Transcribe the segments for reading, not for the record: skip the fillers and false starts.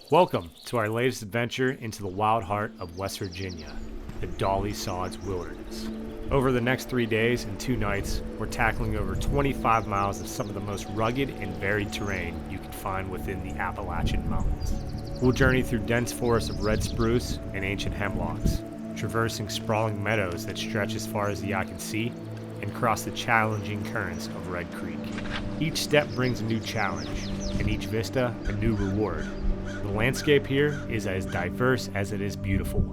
Welcome to our latest adventure into the wild heart of West Virginia, the Dolly Sods Wilderness. Over the next 3 days and 2 nights, we're tackling over 25 miles of some of the most rugged and varied terrain you can find within the Appalachian Mountains. We'll journey through dense forests of red spruce and ancient hemlocks, traversing sprawling meadows that stretch as far as the eye can see, and cross the challenging currents of Red Creek. Each step brings a new challenge, and each vista a new reward. The landscape here is as diverse as it is beautiful,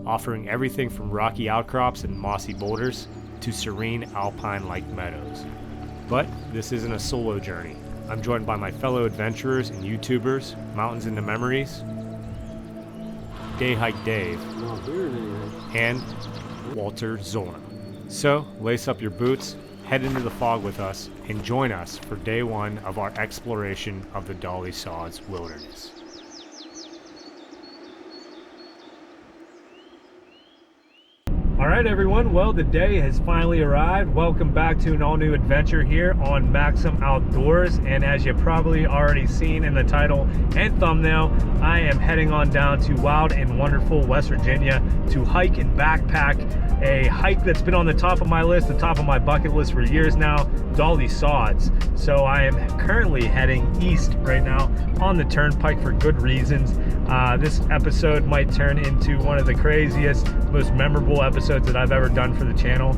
offering everything from rocky outcrops and mossy boulders to serene alpine-like meadows. But this isn't a solo journey. I'm joined by my fellow adventurers and YouTubers, Mountains into Memories, DayHikeDave, and Walter Zolna. So, lace up your boots, head into the fog with us, and join us for day 1 of our exploration of the Dolly Sods Wilderness. Alright everyone, well the day has finally arrived. Welcome back to an all-new adventure here on Maxim Outdoors, and as you've probably already seen in the title and thumbnail, I am heading on down to wild and wonderful West Virginia to hike and backpack a hike that's been on the top of my list, the top of my bucket list for years now, Dolly Sods. So I am currently heading east right now on the turnpike for good reasons. This episode might turn into one of the craziest, most memorable episodes that I've ever done for the channel.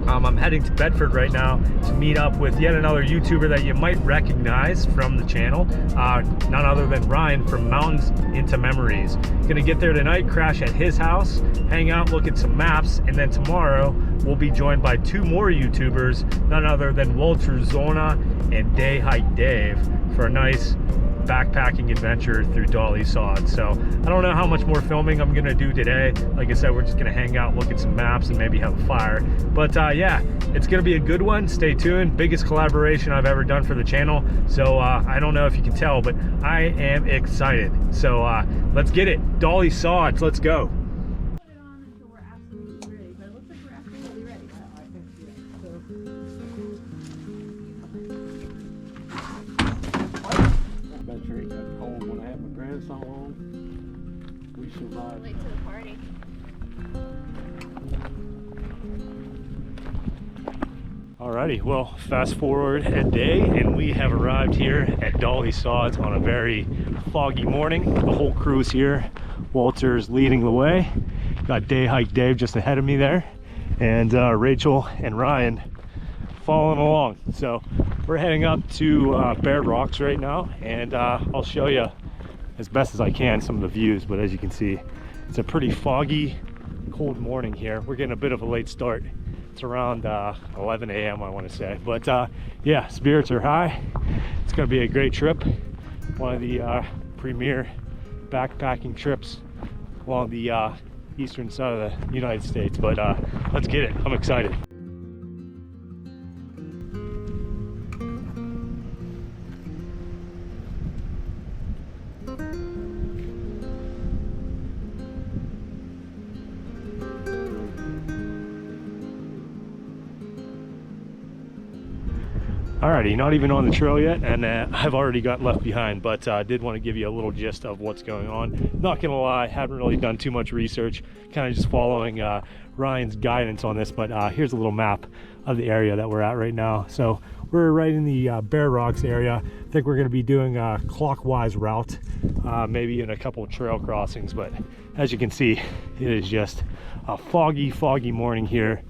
I'm heading to Bedford right now to meet up with yet another YouTuber that you might recognize from the channel, none other than Ryan from Mountains into Memories. Gonna get there tonight, crash at his house, hang out, look at some maps, and then tomorrow we'll be joined by 2 more YouTubers, none other than Walter Zolna and DayHikeDave, for a nice backpacking adventure through Dolly Sods. So I don't know how much more filming I'm gonna do today. Like I said, we're just gonna hang out, look at some maps, and maybe have a fire. But yeah, it's gonna be a good one. Stay tuned. Biggest collaboration I've ever done for the channel. So I don't know if you can tell, but I am excited. So let's get it. Dolly Sods, let's go. Late to the party. Alrighty, well, fast forward a day and we have arrived here at Dolly Sods on a very foggy morning. The whole crew's here. Walter's leading the way. Got DayHikeDave just ahead of me there, and Rachel and Ryan following along. So we're heading up to Bear Rocks right now, and I'll show you as best as I can some of the views. But as you can see, it's a pretty foggy, cold morning here. We're getting a bit of a late start. It's around 11 a.m. I want to say. But yeah, spirits are high. It's going to be a great trip. One of the premier backpacking trips along the eastern side of the United States. But let's get it. I'm excited. Alrighty, not even on the trail yet, and I've already got left behind, but I did want to give you a little gist of what's going on. Not gonna lie, haven't really done too much research, kind of just following Ryan's guidance on this, but here's a little map of the area that we're at right now. So we're right in the Bear Rocks area. I think we're gonna be doing a clockwise route, maybe in a couple trail crossings, but as you can see, it is just a foggy morning here.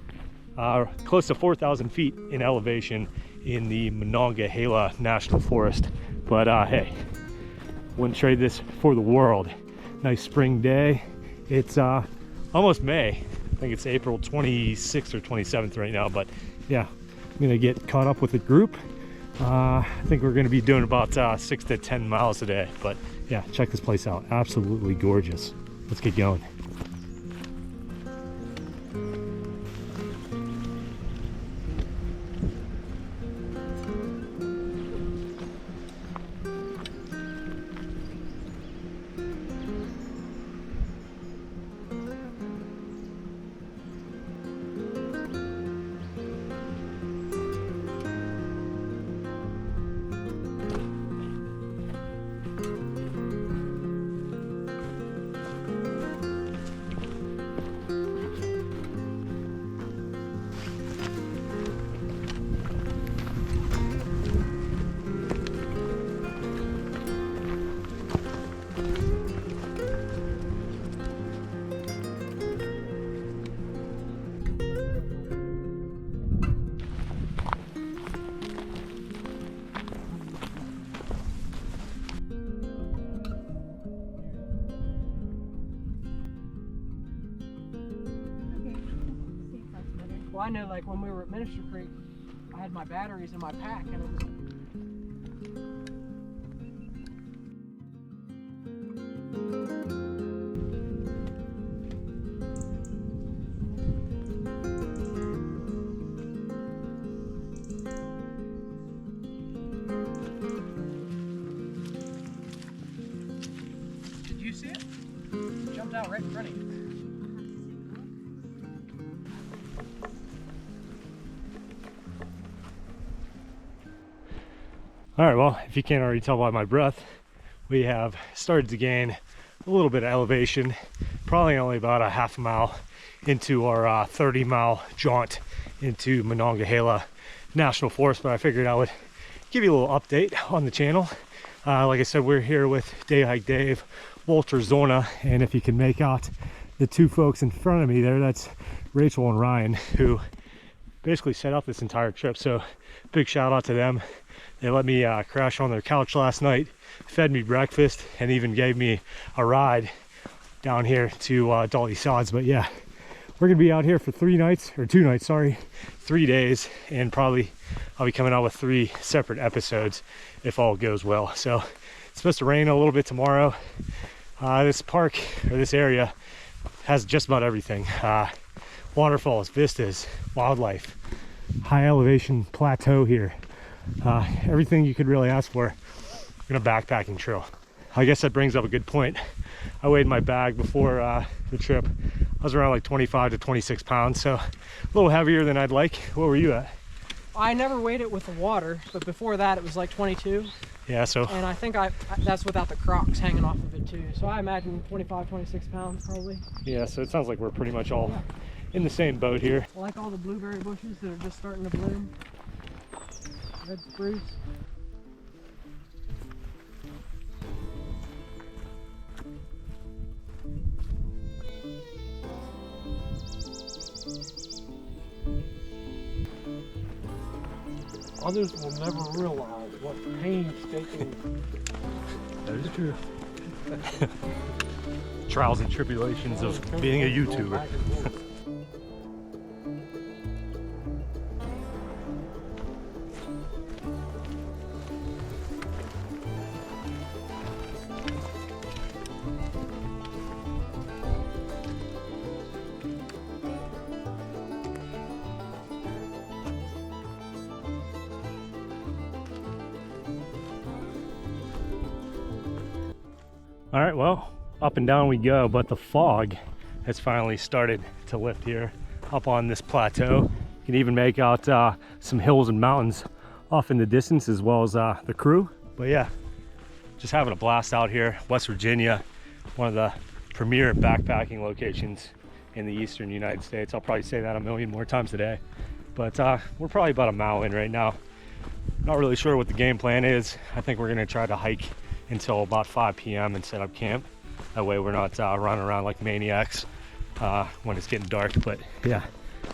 Close to 4,000 feet in elevation in the Monongahela National Forest. But hey, wouldn't trade this for the world. Nice spring day. It's almost May. I think it's April 26th or 27th right now, but yeah, I'm gonna get caught up with the group. I think we're gonna be doing about 6 to 10 miles a day, but yeah, check this place out. Absolutely gorgeous. Let's get going. I know, like when we were at Minister Creek, I had my batteries in my pack, and it was. Did you see it? It jumped out right in front of you. All right, well, if you can't already tell by my breath, we have started to gain a little bit of elevation, probably only about a half a mile into our 30-mile jaunt into Monongahela National Forest, but I figured I would give you a little update on the channel. Like I said, we're here with DayHikeDave, Walter Zolna, and if you can make out the two folks in front of me there, that's Rachel and Ryan, who basically set up this entire trip, so big shout out to them. They let me crash on their couch last night, fed me breakfast, and even gave me a ride down here to Dolly Sods. But yeah, we're gonna be out here for 3 nights, or 2 nights, sorry, 3 days, and probably I'll be coming out with 3 separate episodes if all goes well. So it's supposed to rain a little bit tomorrow. This park, or this area, has just about everything. Waterfalls, vistas, wildlife, high elevation plateau here. Everything you could really ask for in a backpacking trail. I guess that brings up a good point. I weighed my bag before the trip. I was around like 25 to 26 pounds, so a little heavier than I'd like. What were you at? I never weighed it with the water, but before that it was like 22. Yeah, so. And I think that's without the Crocs hanging off of it too. So I imagine 25, 26 pounds probably. Yeah, so it sounds like we're pretty much all in the same boat here. I like all the blueberry bushes that are just starting to bloom. Red spruce. Others will never realize what painstaking. That is true. Trials and tribulations of being a YouTuber. All right, well, up and down we go, but the fog has finally started to lift here up on this plateau. You can even make out some hills and mountains off in the distance, as well as the crew. But yeah, just having a blast out here. West Virginia, one of the premier backpacking locations in the eastern United States. I'll probably say that a million more times today. But we're probably about a mile in right now. Not really sure what the game plan is. I think we're gonna try to hike until about 5 p.m. and set up camp. That way we're not running around like maniacs when it's getting dark. But yeah,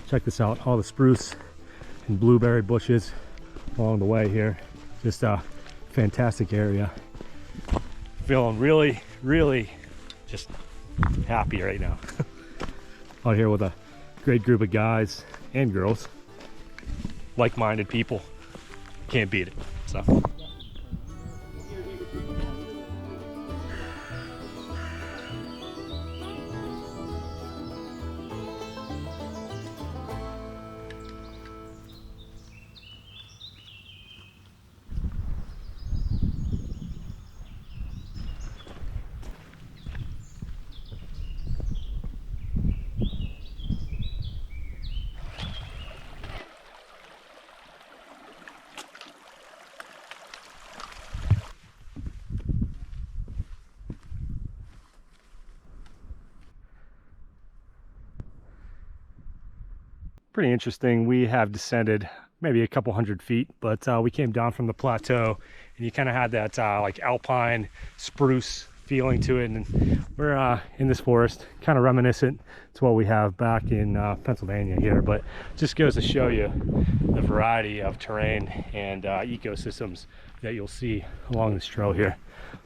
check this out, all the spruce and blueberry bushes along the way here. Just a fantastic area. Feeling really, really just happy right now. Out here with a great group of guys and girls, like-minded people. Can't beat it. So. Pretty interesting. We have descended maybe a couple hundred feet, but we came down from the plateau and you kind of had that like alpine spruce feeling to it, and we're in this forest, kind of reminiscent to what we have back in Pennsylvania here. But just goes to show you the variety of terrain and ecosystems that you'll see along this trail here.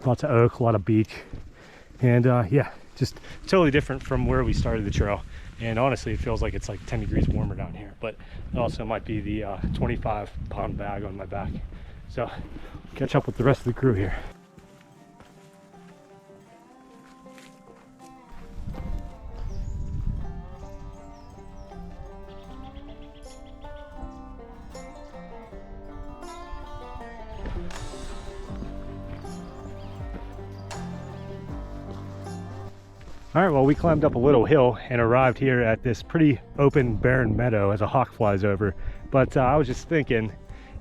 Lots of oak, a lot of beech, and yeah, just totally different from where we started the trail. And honestly, it feels like it's like 10 degrees warmer down here, but it also might be the 25-pound bag on my back. So catch up with the rest of the crew here. All right, well, we climbed up a little hill and arrived here at this pretty open, barren meadow as a hawk flies over. But I was just thinking,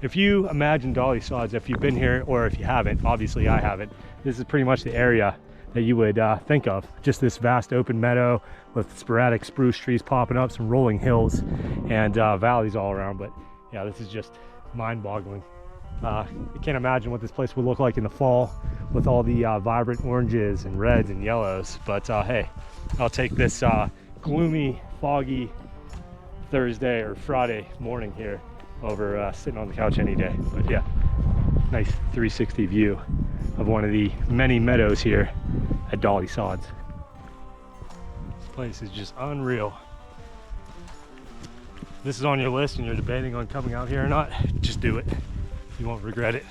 if you imagine Dolly Sods, if you've been here or if you haven't, obviously I haven't, this is pretty much the area that you would think of. Just this vast open meadow with sporadic spruce trees popping up, some rolling hills and valleys all around. But yeah, this is just mind-boggling. I can't imagine what this place would look like in the fall with all the vibrant oranges and reds and yellows. But hey, I'll take this gloomy, foggy Thursday or Friday morning here over sitting on the couch any day. But yeah, nice 360 view of one of the many meadows here at Dolly Sods. This place is just unreal. If this is on your list and you're debating on coming out here or not, just do it. You won't regret it.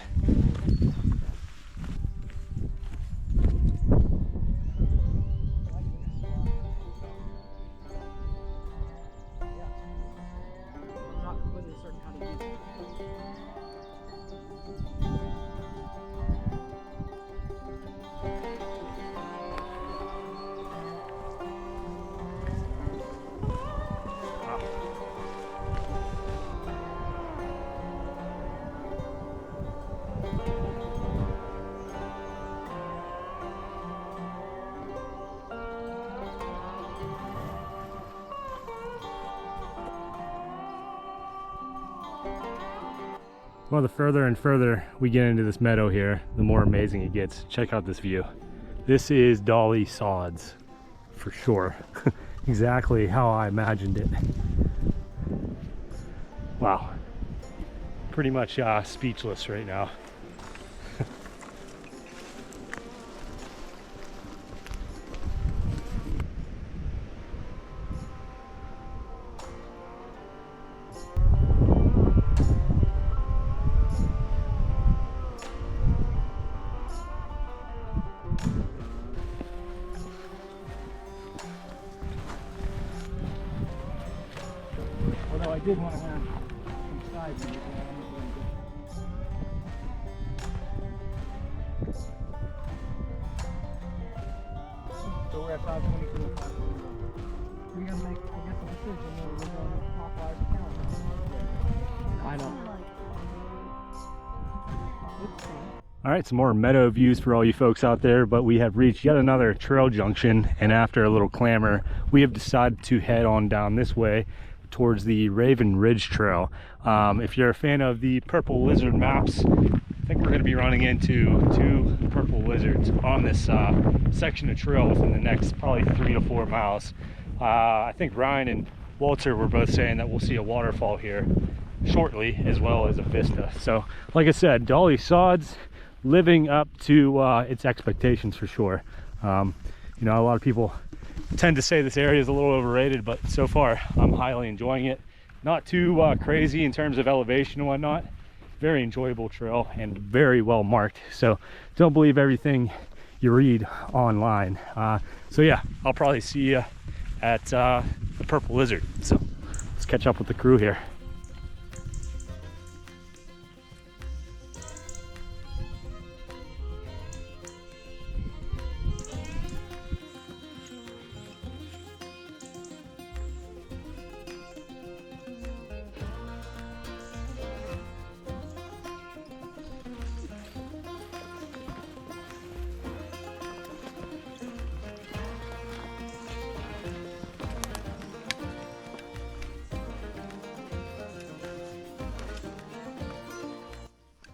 Well, the further and further we get into this meadow here, the more amazing it gets. Check out this view. This is Dolly Sods, for sure. Exactly how I imagined it. Wow. Pretty much speechless right now. Although I did want to learn some sides. So we're at 522. We're gonna make, I guess, a decision whether we're going to Popeyes or California. I know. Let's see. All right, some more meadow views for all you folks out there, but we have reached yet another trail junction, and after a little clamor, we have decided to head on down this way towards the Raven Ridge Trail. If you're a fan of the Purple Lizard maps, I think we're going to be running into 2 purple lizards on this section of trail within the next probably 3 to 4 miles. I think Ryan and Walter were both saying that we'll see a waterfall here shortly, as well as a vista. So like I said, Dolly Sods living up to its expectations for sure. You know, a lot of people tend to say this area is a little overrated, but so far I'm highly enjoying it. Not too crazy in terms of elevation and whatnot. Very enjoyable trail and very well marked. So don't believe everything you read online. So yeah, I'll probably see you at the Purple Lizard. So let's catch up with the crew here.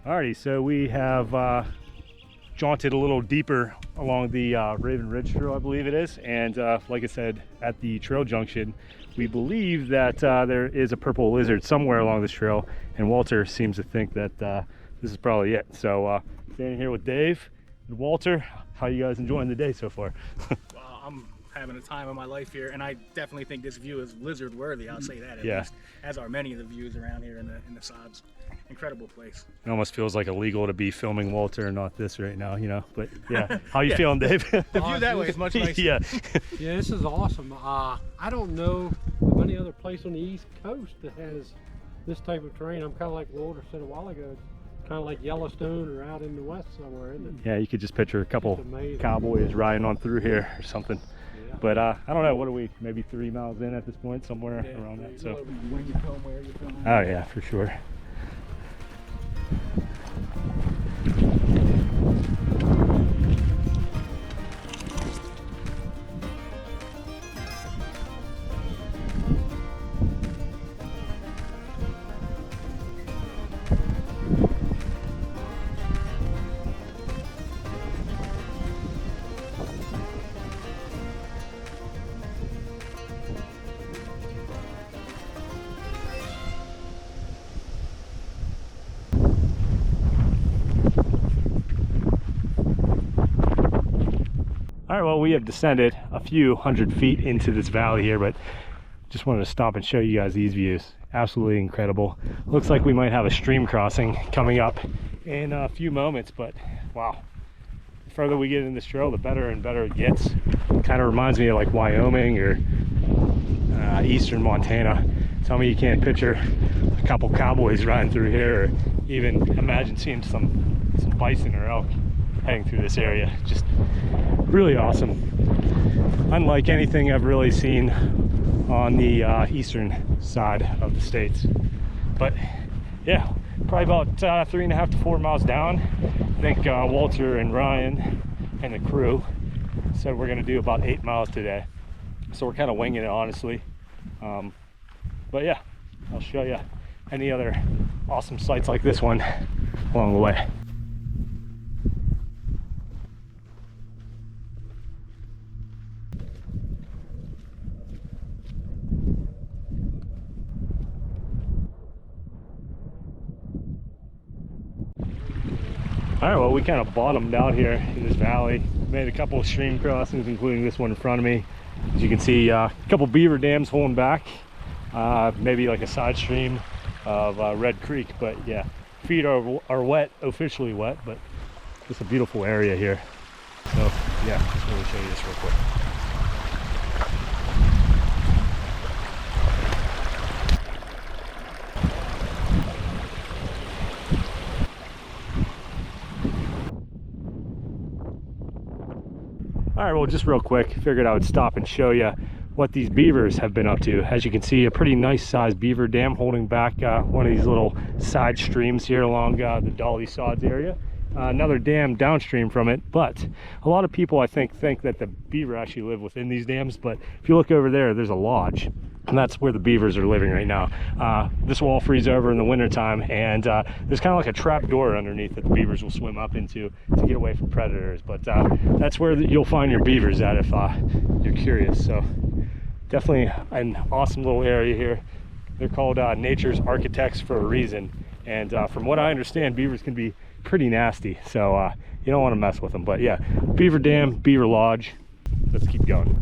Alrighty, so we have jaunted a little deeper along the Raven Ridge Trail, I believe it is, and like I said, at the trail junction, we believe that there is a purple lizard somewhere along this trail, and Walter seems to think that this is probably it. So standing here with Dave and Walter, how you guys enjoying the day so far? Well, I'm having a time of my life here, and I definitely think this view is lizard worthy. I'll say that at Yeah. least, as are many of the views around here in the Sods. Incredible place. It almost feels like illegal to be filming Walter and not this right now, you know. But yeah, how you feeling, Dave? The view that way is much nicer. Yeah. Yeah, this is awesome. I don't know of any other place on the East Coast that has this type of terrain. I'm kind of like Walter said a while ago, kind of like Yellowstone or out in the west somewhere, isn't it? Yeah, you could just picture a couple Just amazing. cowboys riding on through here or something. Yeah. But I don't know, what are we, maybe 3 miles in at this point, somewhere Yeah, around that. you So know when you film, where you film. oh yeah, for sure. All right, well, we have descended a few hundred feet into this valley here, but just wanted to stop and show you guys these views. Absolutely incredible. Looks like we might have a stream crossing coming up in a few moments, but wow. The further we get in this trail, the better and better it gets. Kind of reminds me of like Wyoming or eastern Montana. Tell me you can't picture a couple cowboys riding through here, or even imagine seeing some bison or elk heading through this area. Just really awesome. Unlike anything I've really seen on the eastern side of the states. But yeah, probably about 3.5 to 4 miles down. I think Walter and Ryan and the crew said we're gonna do about 8 miles today. So we're kind of winging it, honestly. But yeah, I'll show you any other awesome sights like this one along the way. All right, well, we kind of bottomed out here in this valley. Made a couple of stream crossings, including this one in front of me. As you can see, a couple beaver dams holding back. Maybe like a side stream of Red Creek, but yeah, feet are wet, officially wet, but it's a beautiful area here. So yeah, just want to show you this real quick. All right, well, just real quick, figured I would stop and show you what these beavers have been up to. As you can see, a pretty nice sized beaver dam holding back one of these little side streams here along the Dolly Sods area. Another dam downstream from it, but a lot of people I think that the beaver actually live within these dams, but if you look over there, there's a lodge, and that's where the beavers are living right now. This will all freeze over in the wintertime, and there's kind of like a trap door underneath that the beavers will swim up into to get away from predators, but that's where you'll find your beavers at if you're curious. So definitely an awesome little area here. They're called nature's architects for a reason, and from what I understand, beavers can be pretty nasty, so you don't want to mess with them. But yeah, beaver dam, beaver lodge. Let's keep going.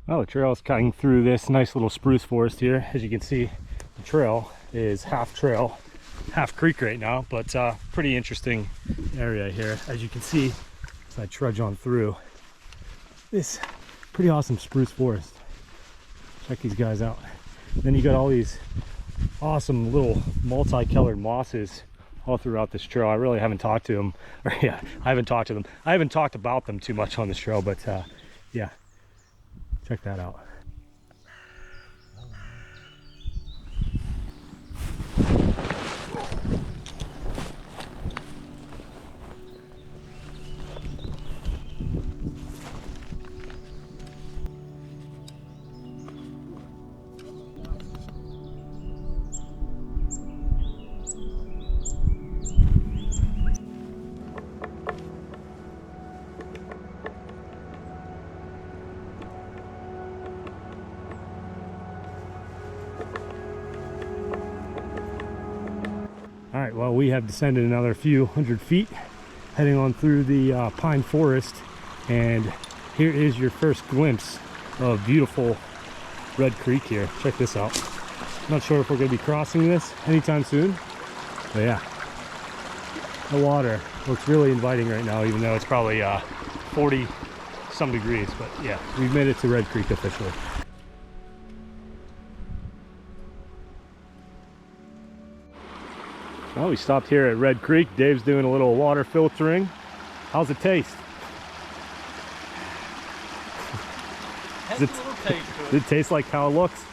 Well, the trail is cutting through this nice little spruce forest here. As you can see, the trail is half trail, half creek right now, but pretty interesting area here. As you can see, as I trudge on through this pretty awesome spruce forest. Check these guys out. Then you got all these awesome little multicolored mosses all throughout this trail. I really haven't talked to them, or yeah, I haven't talked to them. I haven't talked about them too much on this trail, but yeah. Check that out. right, well, we have descended another few hundred feet, heading on through the pine forest, and here is your first glimpse of beautiful Red Creek here. Check this out. Not sure if we're going to be crossing this anytime soon, but yeah, the water looks really inviting right now, even though it's probably 40 some degrees. But yeah, we've made it to Red Creek officially. Well, we stopped here at Red Creek. Dave's doing a little water filtering. How's it taste? Has a little taste to it. Does it taste like how it looks?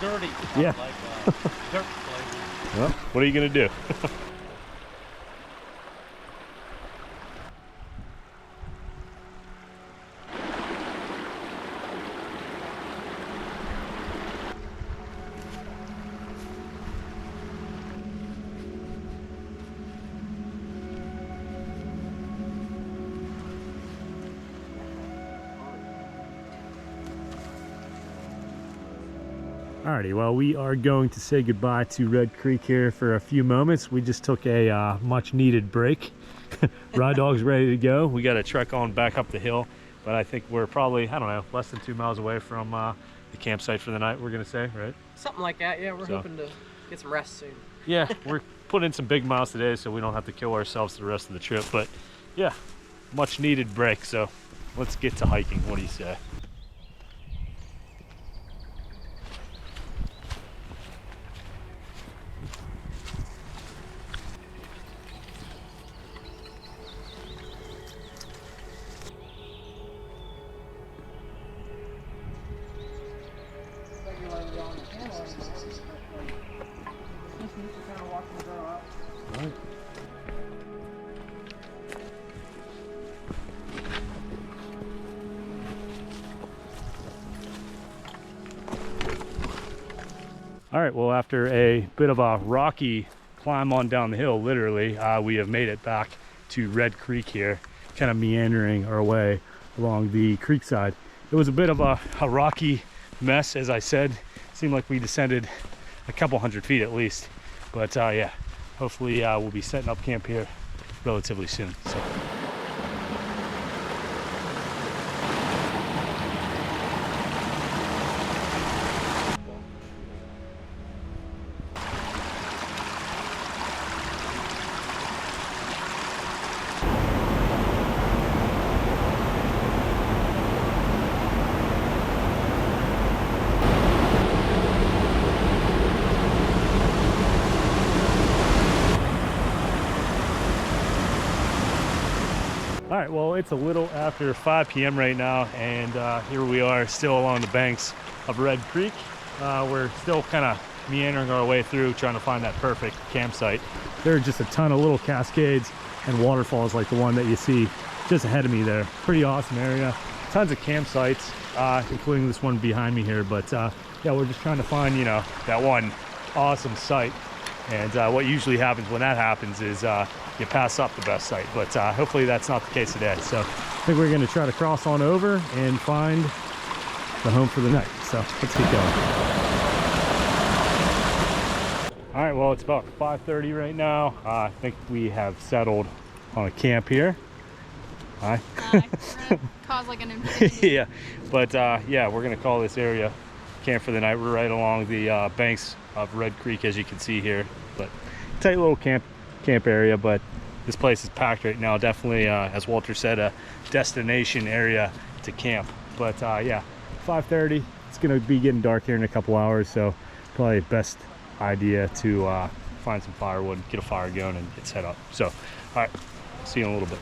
Dirty. Yeah. Like dirt flavor. Well, what are you going to do? Alrighty, well, we are going to say goodbye to Red Creek here for a few moments. We just took a much needed break. Ride dog's ready to go. We got to trek on back up the hill, but I think we're probably, I don't know, less than 2 miles away from the campsite for the night, we're going to say, right? Something like that, yeah. We're hoping to get some rest soon. Yeah, we're putting in some big miles today, so we don't have to kill ourselves the rest of the trip. But yeah, much needed break, so let's get to hiking. What do you say? All right, well, after a bit of a rocky climb on down the hill, literally, we have made it back to Red Creek here, kind of meandering our way along the creek side. It was a bit of a rocky mess, as I said. It seemed like we descended a couple hundred feet at least. But yeah, hopefully we'll be setting up camp here relatively soon. So. All right, well, it's a little after 5 p.m. right now, and here we are still along the banks of Red Creek. We're still kind of meandering our way through, trying to find that perfect campsite. There are just a ton of little cascades and waterfalls like the one that you see just ahead of me there. Pretty awesome area. Tons of campsites, including this one behind me here. But yeah, we're just trying to find, you know, that one awesome site. And what usually happens when that happens is you pass up the best site, but hopefully that's not the case today. So I think we're going to try to cross on over and find the home for the night. So let's keep going. All right, well, it's about 5:30 right now. I think we have settled on a camp here. Hi. Cause like an infinity. Yeah, but yeah, we're going to call this area camp for the night. We're right along the banks of Red Creek, as you can see here. But tight little camp area, but this place is packed right now. Definitely, as Walter said, a destination area to camp. But yeah, 5:30. It's gonna be getting dark here in a couple hours, so probably the best idea to find some firewood, get a fire going, and get set up. So, all right, see you in a little bit.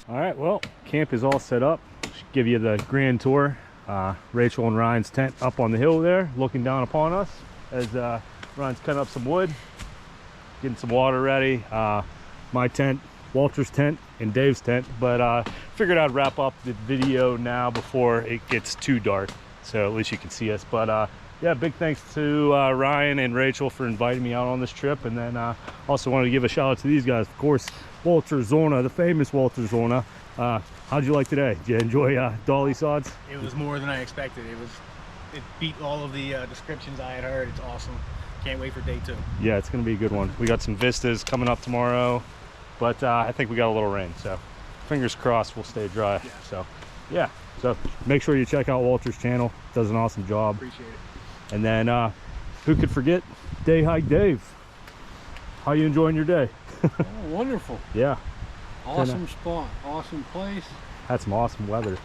All right, well, camp is all set up. Should give you the grand tour. Rachel and Ryan's tent up on the hill there, looking down upon us as Ryan's cutting up some wood, getting some water ready. My tent Walter's tent and Dave's tent, but figured I'd wrap up the video now before it gets too dark, so at least you can see us. But yeah, big thanks to Ryan and Rachel for inviting me out on this trip, and then also wanted to give a shout out to these guys, of course, Walter Zolna, the famous Walter Zolna. How'd you like today? Did you enjoy Dolly Sods? It was more than I expected. It beat all of the descriptions I had heard. It's awesome. Can't wait for day 2. Yeah, it's gonna be a good one. We got some vistas coming up tomorrow, but I think we got a little rain, so fingers crossed we'll stay dry. Yeah. So yeah, so make sure you check out Walter's channel. Does an awesome job. Appreciate it. And then who could forget DayHikeDave? How you enjoying your day? Oh, wonderful. Yeah, Awesome spot, awesome place. had some awesome weather.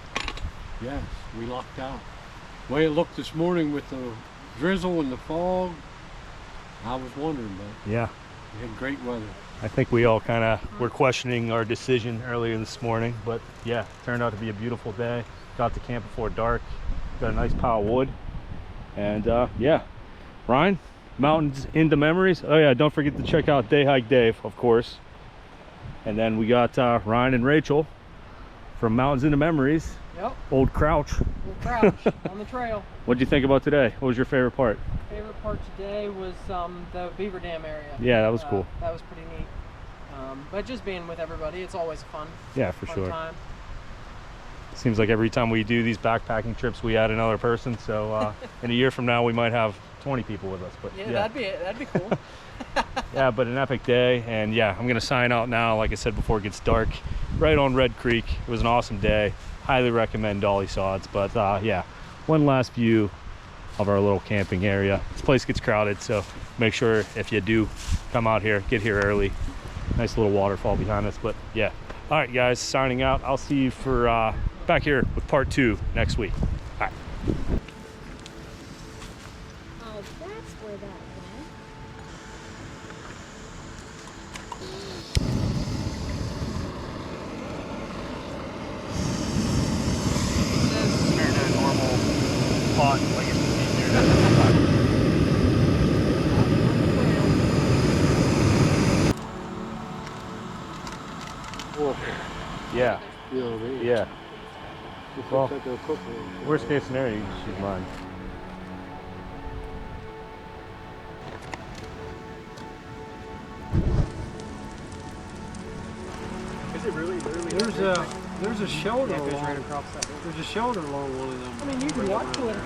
Yes, we lucked out. The way it looked this morning with the drizzle and the fog, I was wondering, but Yeah, we had great weather. I think we all kind of were questioning our decision earlier this morning, but yeah, turned out to be a beautiful day. Got to camp before dark, got a nice pile of wood, and yeah, Ryan, mountains into memories. Oh yeah, don't forget to check out DayHikeDave, of course. And then we got Ryan and Rachel from Mountains into Memories. Yep. Old Crouch. We'll crouch on the trail. What'd you think about today? What was your favorite part? Favorite part today was the Beaver Dam area. Yeah, that was cool. That was pretty neat. But just being with everybody, it's always fun. Yeah, for Fun sure. time. Seems like every time we do these backpacking trips, we add another person. So in a year from now, we might have 20 people with us. But Yeah, that'd be cool. yeah, but an epic day. And yeah, I'm gonna sign out now. Like I said before, it gets dark. Right on Red Creek. It was an awesome day. Highly recommend Dolly Sods. But yeah, one last view of our little camping area. This place gets crowded, so make sure if you do come out here, get here early. Nice little waterfall behind us. But yeah, all right guys, signing out. I'll see you for back here with part 2 next week. All right. Oh, that's where that went. Compared to a normal spot, like it's easier. Yeah, You know what I mean? yeah. Just Well, looks like a football. Worst case scenario, you can choose mine. Is it really literally? There's a shelter Yeah, it goes right along. across that river. There's a shelter along one of them. I mean, you can walk to it.